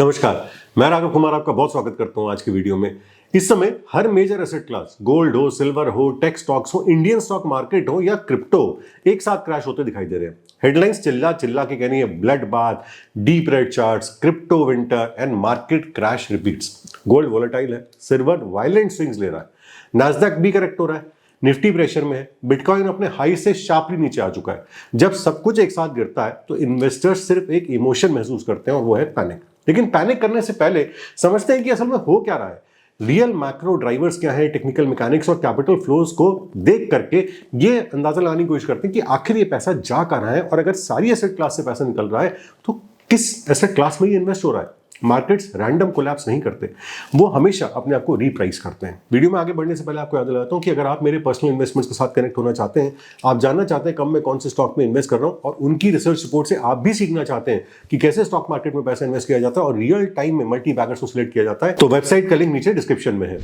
नमस्कार, मैं राघव कुमार आपका बहुत स्वागत करता हूं आज की वीडियो में। इस समय हर मेजर एसेट क्लास, गोल्ड हो, सिल्वर हो, टेक स्टॉक्स हो, इंडियन स्टॉक मार्केट हो या क्रिप्टो, एक साथ क्रैश होते दिखाई दे रहे हैं। हेडलाइंस चिल्ला चिल्ला के कह रही है blood bath, deep red charts, crypto winter and market crash repeats. Gold volatile है, सिल्वर वायलेंट स्विंग्स ले रहा है, नास्डैक भी करेक्ट हो रहा है, निफ्टी प्रेशर में है, बिटकॉइन अपने हाई से शार्पली नीचे आ चुका है। जब सब कुछ एक साथ गिरता है तो इन्वेस्टर्स सिर्फ एक इमोशन महसूस करते हैं और वो है पैनिक। लेकिन पैनिक करने से पहले समझते हैं कि असल में हो क्या रहा है, रियल मैक्रो ड्राइवर्स क्या है, टेक्निकल मैकेनिक्स और कैपिटल फ्लोज को देख करके ये अंदाजा लगाने की कोशिश करते हैं कि आखिर ये पैसा जा कहां है और अगर सारी एसेट क्लास से पैसा निकल रहा है तो किस एसेट क्लास में ये इन्वेस्ट हो रहा है। मार्केट्स रैंडम कोलैप्स नहीं करते, वो हमेशा अपने आप को रीप्राइस करते हैं। वीडियो में आगे बढ़ने से पहले आपको याद दिलाता हूं कि अगर आप मेरे पर्सनल इन्वेस्टमेंट्स के साथ कनेक्ट होना चाहते हैं, आप जानना चाहते हैं कब मैं कौन से स्टॉक में इन्वेस्ट कर रहा हूं और उनकी रिसर्च रिपोर्ट से आप भी सीखना चाहते हैं कि कैसे स्टॉक मार्केट में पैसा इन्वेस्ट किया जाता है और रियल टाइम में मल्टी बैगर्स को सिलेक्ट किया जाता है, तो वेबसाइट का लिंक नीचे डिस्क्रिप्शन में है।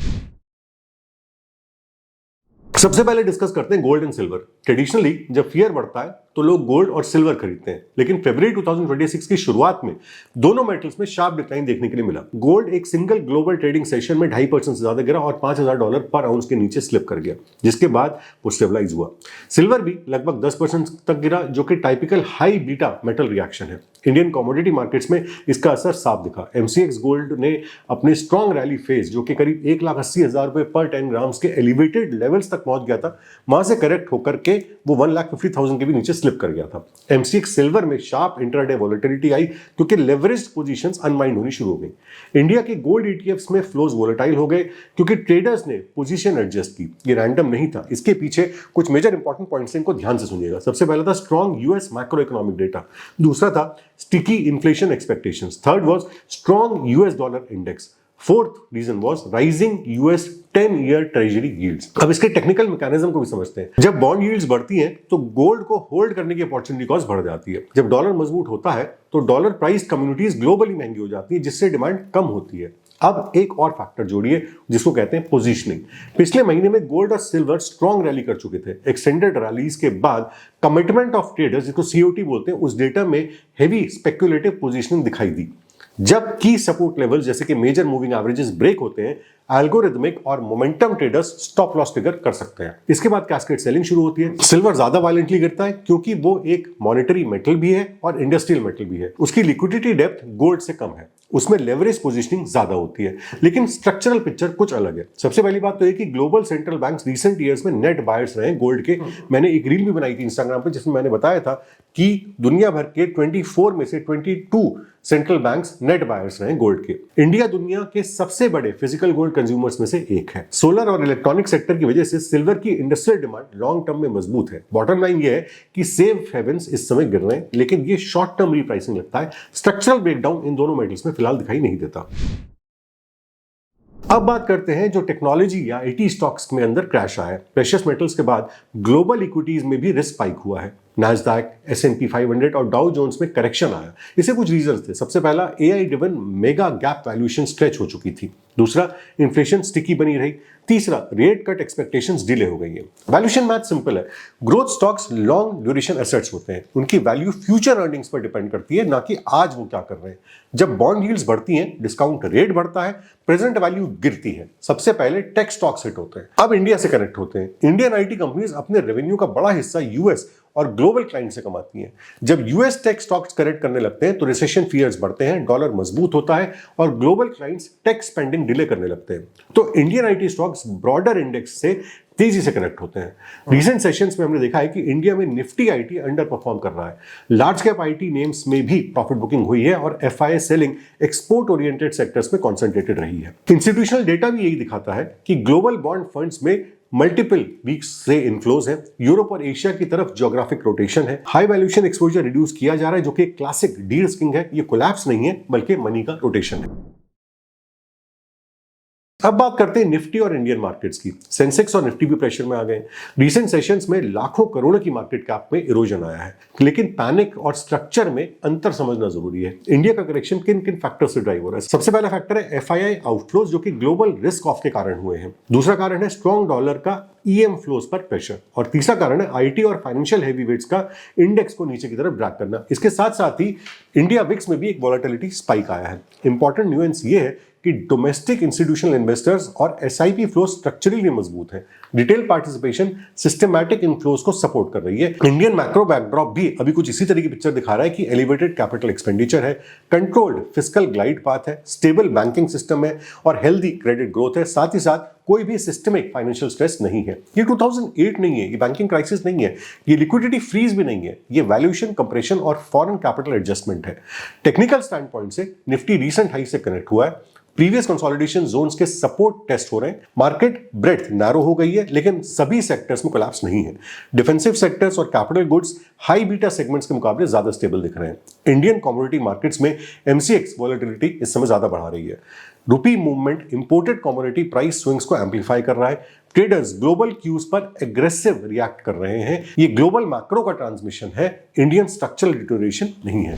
सबसे पहले डिस्कस करते हैं गोल्ड एंड सिल्वर। ट्रेडिशनली जब फियर बढ़ता है तो लोग गोल्ड और सिल्वर खरीदते हैं, लेकिन फरवरी 2026 की शुरुआत में दोनों मेटल्स में शार्प डिक्लाइन देखने के लिए मिला। गोल्ड एक सिंगल ग्लोबल ट्रेडिंग सेशन में 2.5% से ज्यादा गिरा और $5,000 पर आउंस के नीचे स्लिप कर गया, जिसके बाद वो स्टेबलाइज हुआ। सिल्वर भी लगभग 10% तक गिरा, जो कि typical high beta metal reaction है। इंडियन कमोडिटी मार्केट्स में इसका असर साफ दिखा। एमसीएक्स गोल्ड ने अपने स्ट्रॉन्ग रैली फेज, जो कि करीब 1,80,000 रुपए पर 10 ग्राम्स के एलिवेटेड लेवल्स तक पहुंच गया था, वहां से करेक्ट होकर के वो 1,50,000 के भी नीचे स्लिप कर गया था। एमसीएक्स सिल्वर में शार्प इंट्राडे वोलेटिलिटी आई क्योंकि लेवरेज्ड पोजीशंस अनवाइंड होनी शुरू हो गई। इंडिया के गोल्ड ईटीएफ्स में फ्लोज वोलेटाइल हो गए क्योंकि ट्रेडर्स ने पोजीशन एडजस्ट की। ये रैंडम नहीं था, इसके पीछे कुछ मेजर इंपॉर्टेंट पॉइंट्स इनको ध्यान से सुनिएगा। सबसे पहला था strong US macro economic data, दूसरा था sticky inflation expectations, third was strong US dollar index, fourth reason was rising US 10-year treasury yields. अब इसके टेक्निकल मैकेनिज्म को भी समझते हैं। जब बॉन्ड यील्ड्स बढ़ती हैं तो गोल्ड को होल्ड करने की अपॉर्चुनिटी कॉस्ट बढ़ जाती है। जब डॉलर मजबूत होता है तो डॉलर प्राइस कम्युनिटीज ग्लोबली महंगी हो जाती है, जिससे डिमांड कम होती है। अब एक और फैक्टर जोड़िए जिसको कहते हैं पोजीशनिंग। पिछले महीने में गोल्ड और सिल्वर स्ट्रॉन्ग रैली कर चुके थे। एक्सटेंडेड रैलीज के बाद कमिटमेंट ऑफ ट्रेडर्स, जिसको सीओटी बोलते हैं, उस डेटा में हेवी स्पेक्युलेटिव पोजीशनिंग दिखाई दी। जब की सपोर्ट लेवल जैसे कि मेजर मूविंग एवरेजेस ब्रेक होते हैं, एल्गोरिथमिक और momentum traders stop loss trigger कर सकते हैं। इसके बाद कैस्केड सेलिंग शुरू होती है। सिल्वर ज्यादा वायलेंटली गिरता है क्योंकि वो एक मॉनेटरी मेटल भी है और इंडस्ट्रियल मेटल भी है। उसकी लिक्विडिटी डेप्थ गोल्ड से कम है, उसमें लेवरेज पोजीशनिंग ज्यादा होती है, लेकिन स्ट्रक्चरल पिक्चर कुछ अलग है। सबसे पहली बात तो ये कि global central banks recent years में नेट बायर्स रहे गोल्ड के। मैंने एक रील भी बनाई थी इंस्टाग्राम पे जिसमें मैंने बताया था कि दुनिया भर के 24 में से 22 सेंट्रल बैंक्स नेट बायर्स रहे गोल्ड के। इंडिया दुनिया के सबसे बड़े फिजिकल गोल्ड कंज्यूमर्स में से एक है। सोलर और इलेक्ट्रॉनिक सेक्टर की वजह से सिल्वर की इंडस्ट्रियल डिमांड लॉन्ग टर्म में मजबूत है। बॉटम लाइन ये है कि सेफ हेवन्स इस समय गिर रहे हैं, लेकिन ये शॉर्ट टर्म रीप्राइसिंग लगता है। स्ट्रक्चरल ब्रेकडाउन इन दोनों मेटल्स में फिलहाल दिखाई नहीं देता। अब बात करते हैं जो टेक्नोलॉजी या आईटी स्टॉक्स में अंदर क्रैश आया है। प्रेशियस मेटल्स के बाद ग्लोबल इक्विटीज में भी रिस्क स्पाइक हुआ है। नास्डैक, S&P 500 और डाउ जोन्स में करेक्शन आया। इसे कुछ रीजंस थे। सबसे पहला, AI driven mega gap valuation stretch हो चुकी थी। दूसरा, इन्फ्लेशन स्टिकी बनी रही। तीसरा, रेट कट एक्सपेक्टेशंस डिले हो गई है। वैल्यूएशन मैथ सिंपल है। Growth stocks long duration assets होते हैं, उनकी वैल्यू फ्यूचर अर्निंग्स पर डिपेंड करती है, ना कि आज वो क्या कर रहे हैं। जब बॉन्ड यील्ड्स बढ़ती हैं, डिस्काउंट रेट बढ़ता है, प्रेजेंट वैल्यू गिरती है। सबसे पहले टेक स्टॉक्स हिट होते हैं। अब इंडिया से कनेक्ट होते हैं। इंडियन आईटी कंपनीज अपने रेवेन्यू का बड़ा हिस्सा यूएस और ग्लोबल क्लाइंट से कमाती हैं। जब यूएस टेक स्टॉक्स करेक्ट करने लगते हैं तो रिसेशन फियर्स बढ़ते हैं, डॉलर मजबूत होता है और global clients tech spending delay करने लगते हैं। तो Indian IT stocks broader index से तेजी से कनेक्ट होते हैं। रीसेंट सेशंस में हमने देखा है कि इंडिया में निफ्टी आईटी अंडर परफॉर्म कर रहा है। लार्ज कैप आईटी नेम्स में भी प्रॉफिट बुकिंग हुई है और FII selling export oriented sectors में कॉन्सेंट्रेटेड रही है। इंस्टीट्यूशनल डेटा भी यही दिखाता है कि ग्लोबल बॉन्ड फंड्स में मल्टीपल वीक्स से इनफ्लोज है। यूरोप और एशिया की तरफ ज्योग्राफिक रोटेशन है। हाई वैल्यूएशन एक्सपोजर रिड्यूस किया जा रहा है, जो कि क्लासिक डी-रिस्किंग है। ये कोलैप्स नहीं है बल्कि मनी का रोटेशन है। अब बात करते हैं निफ्टी और इंडियन मार्केट्स की। सेंसेक्स और निफ्टी भी प्रेशर में आ गए। रीसेंट सेशंस में लाखों करोड़ों की मार्केट कैप में इरोजन आया है, लेकिन पैनिक और स्ट्रक्चर में अंतर समझना जरूरी है। इंडिया का करेक्शन किन किन फैक्टर से ड्राइव हो रहा है? सबसे पहला फैक्टर है एफआईआई आउटफ्लोज, जो कि ग्लोबल रिस्क ऑफ के कारण हुए हैं। दूसरा कारण है स्ट्रॉन्ग डॉलर का ईएम फ्लोज पर प्रेशर, और तीसरा कारण है आईटी और फाइनेंशियल हेवीवेट्स का इंडेक्स को नीचे की तरफ ड्रैग करना। इसके साथ साथ ही इंडिया विक्स में भी एक वॉलेटिलिटी स्पाइक आया है। इंपॉर्टेंट न्यूएंस ये है कि डोमेस्टिक इंस्टीट्यूशनल इन्वेस्टर्स और एसआईपी फ्लो स्ट्रक्चरली मजबूत है। रिटेल पार्टिसिपेशन सिस्टमैटिक इनफ्लोज को सपोर्ट कर रही है। इंडियन मैक्रो बैकड्रॉप भी अभी कुछ इसी तरह की पिक्चर दिखा रहा है कि एलिवेटेड कैपिटल एक्सपेंडिचर है, कंट्रोल्ड फिस्कल ग्लाइड पाथ है, स्टेबल बैंकिंग सिस्टम है और हेल्दी क्रेडिट ग्रोथ है। साथ ही साथ कोई भी सिस्टमिक फाइनेंशियल स्ट्रेस नहीं है। ये 2008 नहीं है, ये बैंकिंग क्राइसिस नहीं है, ये लिक्विडिटी फ्रीज भी नहीं है, ये वैल्यूएशन कंप्रेशन और फॉरेन कैपिटल एडजस्टमेंट है। टेक्निकल स्टैंड पॉइंट से निफ्टी रीसेंट हाई से कनेक्ट हुआ है। प्रीवियस कंसोलिडेशन जोन्स के सपोर्ट टेस्ट हो रहे हैं। मार्केट ब्रेड्थ नैरो हो गई है, लेकिन सभी सेक्टर्स में कोलैप्स नहीं है। डिफेंसिव सेक्टर्स और capital goods high beta segments के मुकाबले ज्यादा स्टेबल दिख रहे हैं। इंडियन कमोडिटी मार्केट्स में एमसीएक्स वॉलेटिलिटी इस समय ज्यादा बढ़ा रही है। Rupee movement imported commodity price swings को एम्पलीफाई कर रहा है। ट्रेडर्स ग्लोबल क्यूज पर एग्रेसिव रिएक्ट कर रहे हैं। ये ग्लोबल मैक्रो का ट्रांसमिशन है, इंडियन स्ट्रक्चरल डिटोरेशन नहीं है।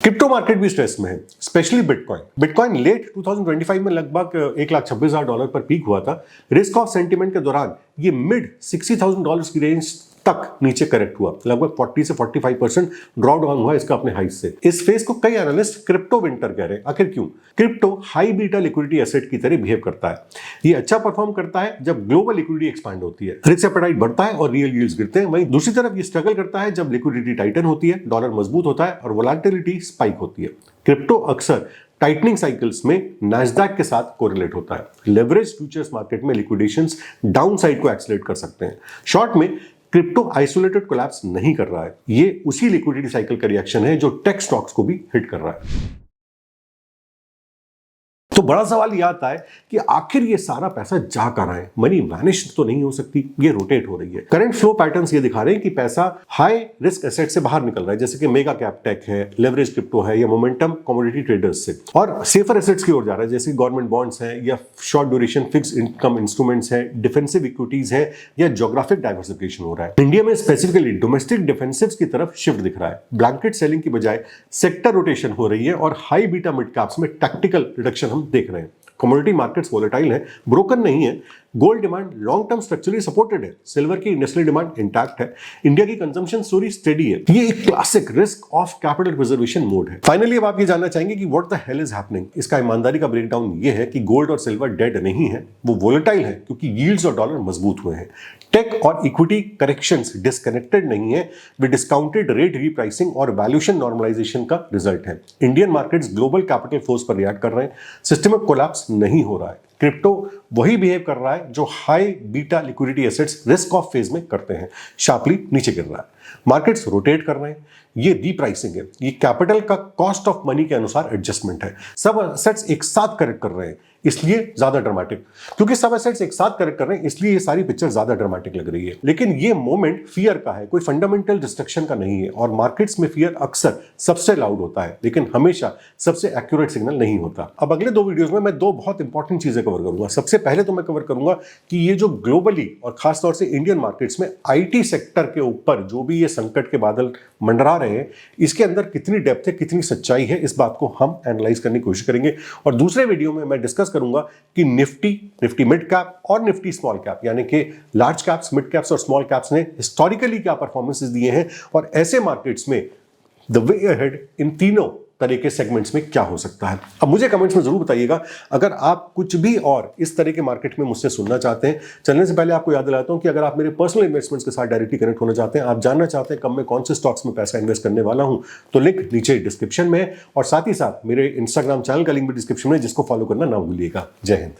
क्रिप्टो मार्केट भी स्ट्रेस में है, स्पेशली बिटकॉइन लेट 2025 में लगभग $1,26,000 पर पीक हुआ था। रिस्क ऑफ सेंटिमेंट के दौरान ये मिड $60,000 की रेंज तक नीचे करेक्ट हुआ, लगभग 40 से 45% ड्रॉ डाउन हुआ इसका अपने हाई से। इस फेज को कई एनालिस्ट क्रिप्टो विंटर कह रहे हैं। आखिर क्यों? Crypto high beta liquidity asset की तरह बिहेव करता है। ये अच्छा परफॉर्म करता है जब ग्लोबल लिक्विडिटी एक्सपैंड होती है, रिस्क एपेटाइट बढ़ता है और रियल यील्ड्स गिरते हैं। वहीं दूसरी तरफ ये स्ट्रगल करता है जब लिक्विडिटी टाइटन होती है, डॉलर मजबूत होता है और वोलेटिलिटी स्पाइक होती है। क्रिप्टो अक्सर टाइटनिंग साइकिल्स में नैस्डैक के साथ कोरिलेट होता है। लेवरेज फ्यूचर्स मार्केट में लिक्विडेशंस डाउन साइड को एक्सेलरेट कर सकते हैं। शॉर्ट में क्रिप्टो आइसोलेटेड कोलैप्स नहीं कर रहा है, ये उसी लिक्विडिटी साइकिल का रिएक्शन है जो टेक स्टॉक्स को भी हिट कर रहा है। तो बड़ा सवाल यह आता है कि आखिर ये सारा पैसा जा कहां है? मनी वैनिश तो नहीं हो सकती, ये रोटेट हो रही है। करंट फ्लो पैटर्न्स ये दिखा रहे हैं कि पैसा हाई रिस्क एसेट से बाहर निकल रहा है, जैसे कि मेगा कैप टेक है, लेवरेज क्रिप्टो है या मोमेंटम कमोडिटी ट्रेडर्स से, और सेफर एसेट्स की ओर जा रहा है, जैसे गवर्नमेंट बॉन्ड्स है या short duration fixed income instruments है, डिफेंसिव इक्विटीज है या ज्योग्राफिक डाइवर्सिफिकेशन हो रहा है। इंडिया में स्पेसिफिकली डोमेस्टिक डिफेंसिव्स की तरफ शिफ्ट दिख रहा है। ब्लैंकेट सेलिंग की बजाय सेक्टर रोटेशन हो रही है और हाई बीटा मिड कैप्स में टैक्टिकल रिडक्शन हम देख रहे हैं। कमोडिटी मार्केट्स वोलेटाइल है, ब्रोकन नहीं है। Gold demand long term structurally supported है। सिल्वर की इंडस्ट्रियल डिमांड इंटैक्ट है। इंडिया की कंजम्पशन स्टोरी स्टेडी है। ये एक classic risk of capital preservation mode है। फाइनली अब आप ये जानना चाहेंगे कि what the hell is happening. इसका ईमानदारी का ब्रेकडाउन ये है कि गोल्ड और सिल्वर डेड नहीं है, वो वोलेटाइल है क्योंकि यील्ड्स और डॉलर मजबूत हुए हैं। टेक और इक्विटी करेक्शंस डिस्कनेक्टेड नहीं है, वे डिस्काउंटेड रेट रीप्राइसिंग और वैल्यूएशन नॉर्मलाइजेशन का रिजल्ट है। Indian markets global capital force पर रिएक्ट कर रहे हैं, सिस्टमिक कोलैप्स नहीं हो रहा है। क्रिप्टो वही बिहेव कर रहा है जो high beta liquidity assets risk of phase में करते हैं, शार्पली नीचे गिर रहा है। मार्केट्स रोटेट कर रहे हैं, ये रीप्राइसिंग है, ये कैपिटल का कॉस्ट ऑफ मनी के अनुसार एडजस्टमेंट है। सब एसेट्स एक साथ करेक्ट कर रहे हैं, इसलिए ज्यादा ड्रामेटिक, क्योंकि सब एसेट्स एक साथ करेक्ट कर रहे हैं इसलिए ये सारी पिक्चर ज्यादा ड्रामेटिक लग रही है। लेकिन ये मोमेंट फियर का है, कोई फंडामेंटल डिस्ट्रक्शन का नहीं है। और मार्केट्स में फियर अक्सर सबसे लाउड होता है, लेकिन हमेशा सबसे एक्यूरेट सिग्नल नहीं होता। अब अगले 2 वीडियोस में मैं 2 बहुत इंपॉर्टेंट चीजें कवर करूंगा। सबसे पहले तो मैं कवर करूंगा कि ये जो ग्लोबली और खासतौर से इंडियन मार्केट्स में आईटी सेक्टर के ऊपर जो भी ये संकट के बादल मंडरा रहे हैं, इसके अंदर कितनी डेप्थ है, कितनी सच्चाई है, इस बात को हम एनालाइज करने की कोशिश करेंगे। और दूसरे वीडियो में मैं डिस्कस करूंगा कि निफ्टी मिड कैप और निफ्टी स्मॉल कैप, यानी कि लार्ज कैप्स, मिड कैप्स और स्मॉल कैप्स ने हिस्टोरिकली क्या परफॉर्मेंसेस दिए हैं और ऐसे मार्केट्स में द वे अहेड इन तीनों तरह के सेगमेंट्स में क्या हो सकता है। अब मुझे कमेंट्स में जरूर बताइएगा अगर आप कुछ भी और इस तरह के मार्केट में मुझसे सुनना चाहते हैं। चलने से पहले आपको याद दिलाता हूं कि अगर आप मेरे पर्सनल इन्वेस्टमेंट्स के साथ डायरेक्टली कनेक्ट होना चाहते हैं, आप जानना चाहते हैं कब मैं कौन से स्टॉक्स में पैसा इन्वेस्ट करने वाला हूं, तो लिंक नीचे डिस्क्रिप्शन में है और साथ ही साथ मेरे इंस्टाग्राम चैनल का लिंक भी डिस्क्रिप्शन में, जिसको फॉलो करना ना भूलिएगा। जय हिंद।